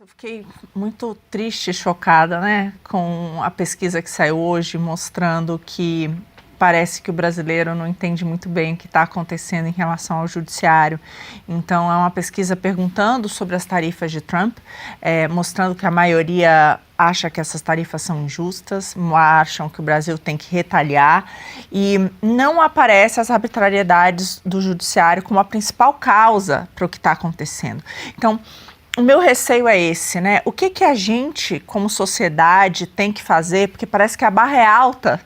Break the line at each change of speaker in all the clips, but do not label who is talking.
Eu fiquei muito triste e chocada, né, com a pesquisa que saiu hoje mostrando que parece que o brasileiro não entende muito bem o que está acontecendo em relação ao judiciário. Então, é uma pesquisa perguntando sobre as tarifas de Trump, mostrando que a maioria acha que essas tarifas são injustas, acham que o Brasil tem que retaliar e não aparece as arbitrariedades do judiciário como a principal causa para o que está acontecendo. Então, o meu receio é esse, né? O que a gente, como sociedade, tem que fazer, porque parece que a barra é alta,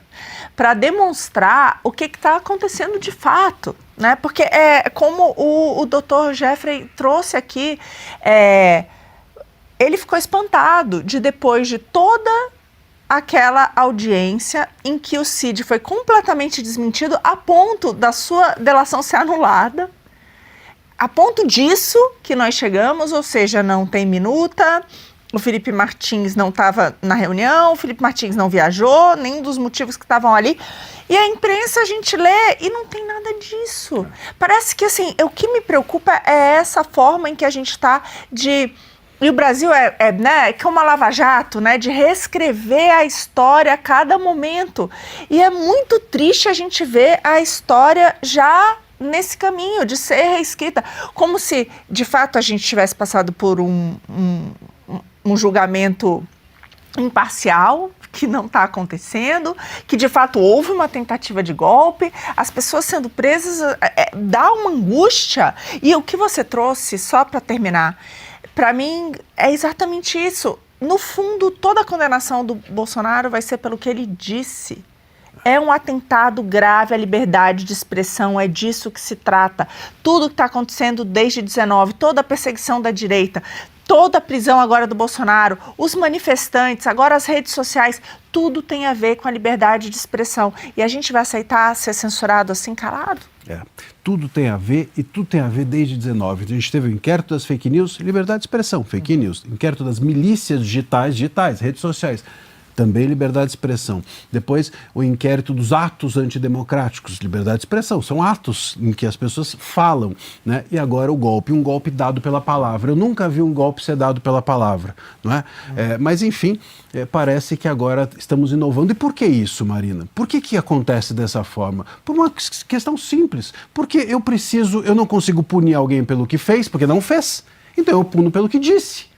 para demonstrar o que está acontecendo de fato, né? Porque como o Dr. Jeffrey trouxe aqui, ele ficou espantado depois de toda aquela audiência em que o Cid foi completamente desmentido a ponto da sua delação ser anulada. A ponto disso que nós chegamos, ou seja, não tem minuta, o Felipe Martins não estava na reunião, o Felipe Martins não viajou, nem dos motivos que estavam ali. E a imprensa a gente lê e não tem nada disso. Parece que, assim, o que me preocupa é essa forma em que a gente está de... E o Brasil né, que é uma lava-jato, né, de reescrever a história a cada momento. E é muito triste a gente ver a história já nesse caminho de ser reescrita, como se de fato a gente tivesse passado por um julgamento imparcial, que não está acontecendo, que de fato houve uma tentativa de golpe, as pessoas sendo presas, dá uma angústia. E o que você trouxe, só para terminar, para mim é exatamente isso. No fundo, toda a condenação do Bolsonaro vai ser pelo que ele disse. É um atentado grave à liberdade de expressão, é disso que se trata. Tudo que está acontecendo desde 19, toda a perseguição da direita, toda a prisão agora do Bolsonaro, os manifestantes, agora as redes sociais, tudo tem a ver com a liberdade de expressão. E a gente vai aceitar ser censurado assim, calado?
Tudo tem a ver, e tudo tem a ver desde 19. A gente teve o inquérito das fake news, liberdade de expressão, fake news. Inquérito das milícias digitais, redes sociais. Também liberdade de expressão. Depois, o inquérito dos atos antidemocráticos, liberdade de expressão. São atos em que as pessoas falam, né? E agora o golpe, um golpe dado pela palavra. Eu nunca vi um golpe ser dado pela palavra, não é? Mas, enfim, parece que agora estamos inovando. E por que isso, Marina? Por que acontece dessa forma? Por uma questão simples. Porque eu não consigo punir alguém pelo que fez, porque não fez. Então eu puno pelo que disse.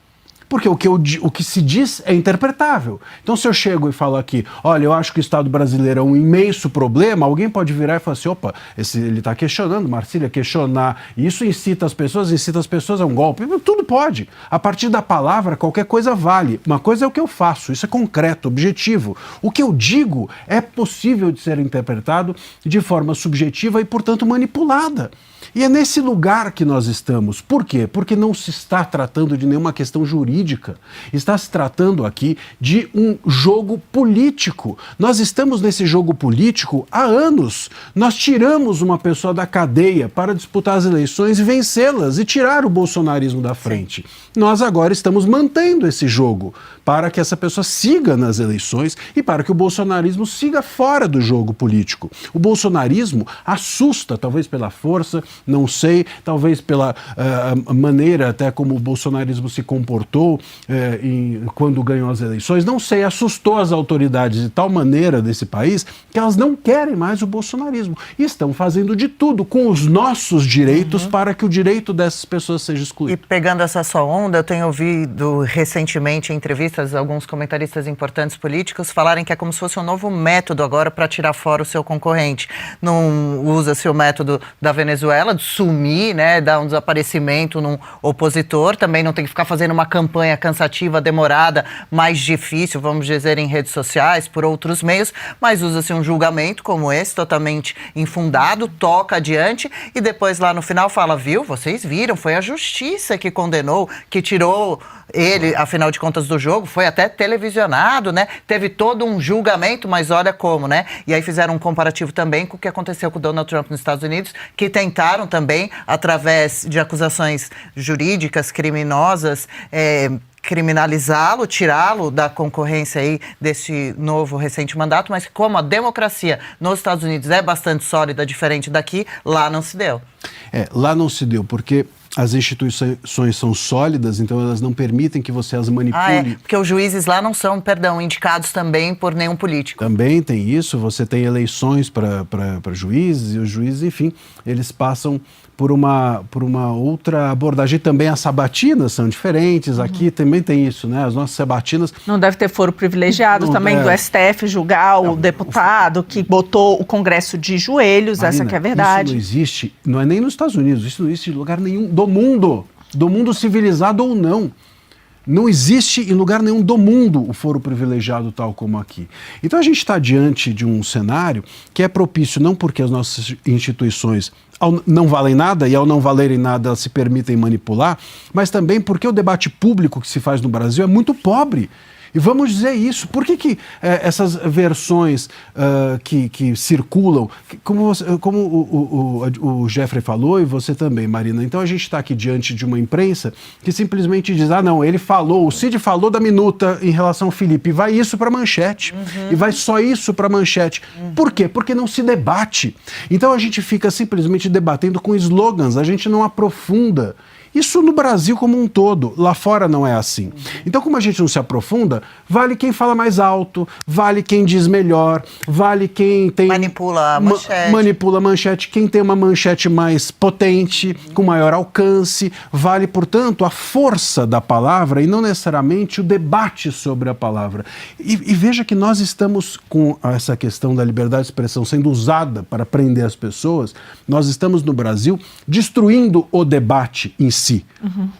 Porque o que se diz é interpretável. Então, se eu chego e falo aqui, olha, eu acho que o Estado brasileiro é um imenso problema, alguém pode virar e falar assim, opa, ele está questionando, Marcília, questionar, e isso incita as pessoas a um golpe. Tudo pode. A partir da palavra, qualquer coisa vale. Uma coisa é o que eu faço, isso é concreto, objetivo. O que eu digo é possível de ser interpretado de forma subjetiva e, portanto, manipulada. E é nesse lugar que nós estamos. Por quê? Porque não se está tratando de nenhuma questão jurídica. Está se tratando aqui de um jogo político. Nós estamos nesse jogo político há anos. Nós tiramos uma pessoa da cadeia para disputar as eleições e vencê-las e tirar o bolsonarismo da frente. Nós agora estamos mantendo esse jogo para que essa pessoa siga nas eleições e para que o bolsonarismo siga fora do jogo político. O bolsonarismo assusta, talvez pela força, não sei, talvez pela maneira até como o bolsonarismo se comportou quando ganhou as eleições, não sei, assustou as autoridades de tal maneira desse país que elas não querem mais o bolsonarismo e estão fazendo de tudo com os nossos direitos para que o direito dessas pessoas seja excluído.
E pegando essa sua onda, eu tenho ouvido recentemente em entrevistas alguns comentaristas importantes políticos falarem que é como se fosse um novo método agora para tirar fora o seu concorrente. Não usa-se o método da Venezuela, de sumir, né, dar um desaparecimento num opositor, também não tem que ficar fazendo uma campanha cansativa, demorada, mais difícil, vamos dizer, em redes sociais, por outros meios, mas usa-se um julgamento como esse, totalmente infundado, toca adiante e depois lá no final fala, viu, vocês viram, foi a justiça que condenou, que tirou ele, afinal de contas, do jogo, foi até televisionado, né? Teve todo um julgamento, mas olha como, né? E aí fizeram um comparativo também com o que aconteceu com o Donald Trump nos Estados Unidos, que tentaram também, através de acusações jurídicas, criminosas, criminalizá-lo, tirá-lo da concorrência aí desse novo recente mandato, mas como a democracia nos Estados Unidos é bastante sólida, diferente daqui, lá não se deu.
Lá não se deu, porque as instituições são sólidas, então elas não permitem que você as manipule.
Porque os juízes lá não são, indicados também por nenhum político.
Também tem isso, você tem eleições para juízes, e os juízes, enfim, eles passam por uma outra abordagem. Também as sabatinas são diferentes, aqui também tem isso, né? As nossas sabatinas...
Não deve ter foro privilegiado também do STF julgar o deputado que botou o Congresso de joelhos, Marina, essa que é a verdade.
Isso não existe, não é nem nos Estados Unidos, isso não existe em lugar nenhum do mundo civilizado ou não. Não existe em lugar nenhum do mundo o foro privilegiado tal como aqui. Então a gente está diante de um cenário que é propício não porque as nossas instituições não valem nada e ao não valerem nada elas se permitem manipular, mas também porque o debate público que se faz no Brasil é muito pobre. E vamos dizer isso. Por que essas versões que circulam, como o Jeffrey falou e você também, Marina, então a gente está aqui diante de uma imprensa que simplesmente diz, não, ele falou, o Cid falou da minuta em relação ao Felipe, e vai isso para manchete, e vai só isso para manchete. Por quê? Porque não se debate. Então a gente fica simplesmente debatendo com slogans, a gente não aprofunda. Isso no Brasil como um todo, lá fora não é assim. Então, como a gente não se aprofunda, vale quem fala mais alto, vale quem diz melhor, vale quem tem...
Manipula a manchete.
Manipula a manchete, quem tem uma manchete mais potente, com maior alcance, vale, portanto, a força da palavra e não necessariamente o debate sobre a palavra. E veja que nós estamos com essa questão da liberdade de expressão sendo usada para prender as pessoas, nós estamos no Brasil destruindo o debate em si.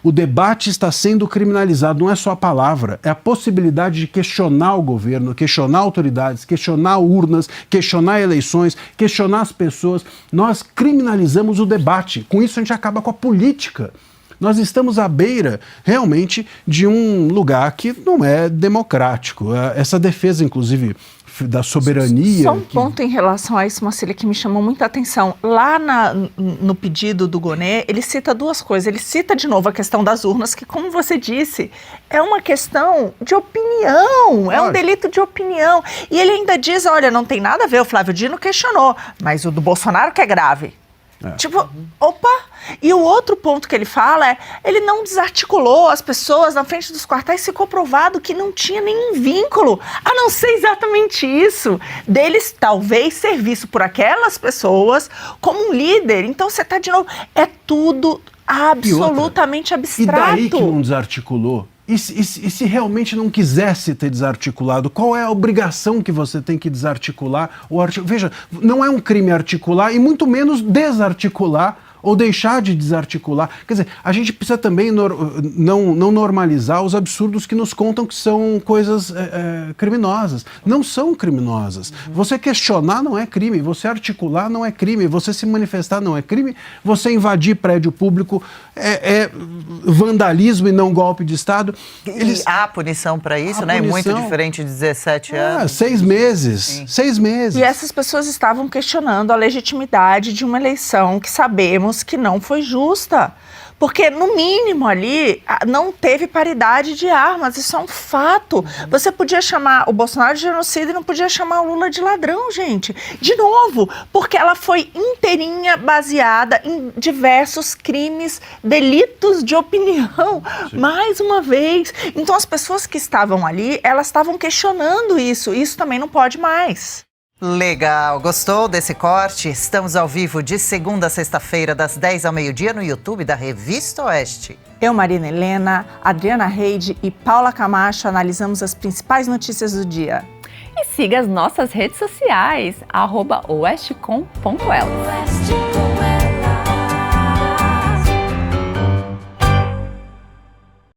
O debate está sendo criminalizado, não é só a palavra, é a possibilidade de questionar o governo, questionar autoridades, questionar urnas, questionar eleições, questionar as pessoas. Nós criminalizamos o debate, com isso a gente acaba com a política. Nós estamos à beira, realmente, de um lugar que não é democrático. Essa defesa, inclusive, da soberania...
Só um ponto em relação a isso, Marcília, que me chamou muita atenção. Lá no pedido do Gonê, ele cita duas coisas. Ele cita de novo a questão das urnas, que, como você disse, é uma questão de opinião, é um delito de opinião. E ele ainda diz, olha, não tem nada a ver, o Flávio Dino questionou, mas o do Bolsonaro que é grave. Tipo, opa! E o outro ponto que ele fala é, ele não desarticulou as pessoas na frente dos quartéis, ficou provado que não tinha nenhum vínculo, a não ser exatamente isso, deles talvez ser visto por aquelas pessoas como um líder. Então você tá de novo, é tudo absolutamente abstrato.
E daí que não desarticulou? E se realmente não quisesse ter desarticulado, qual é a obrigação que você tem que desarticular? Veja, não é um crime articular e muito menos desarticular ou deixar de desarticular. Quer dizer, a gente precisa também não normalizar os absurdos que nos contam que são coisas criminosas. Não são criminosas. Você questionar não é crime, você articular não é crime, você se manifestar não é crime, você invadir prédio público é vandalismo e não golpe de Estado.
E há punição para isso, né? Muito diferente de 17 anos.
6 meses. Sim. 6 meses.
E essas pessoas estavam questionando a legitimidade de uma eleição que sabemos que não foi justa, porque no mínimo ali não teve paridade de armas, isso é um fato. Você podia chamar o Bolsonaro de genocida e não podia chamar o Lula de ladrão, gente. De novo, porque ela foi inteirinha baseada em diversos crimes, delitos de opinião, mais uma vez. Então as pessoas que estavam ali, elas estavam questionando isso também não pode mais.
Legal, gostou desse corte? Estamos ao vivo de segunda a sexta-feira, das 10 ao meio-dia, no YouTube da Revista Oeste.
Eu, Marina Helena, Adriana Reide e Paula Camacho analisamos as principais notícias do dia.
E siga as nossas redes sociais, @oestecom.elas.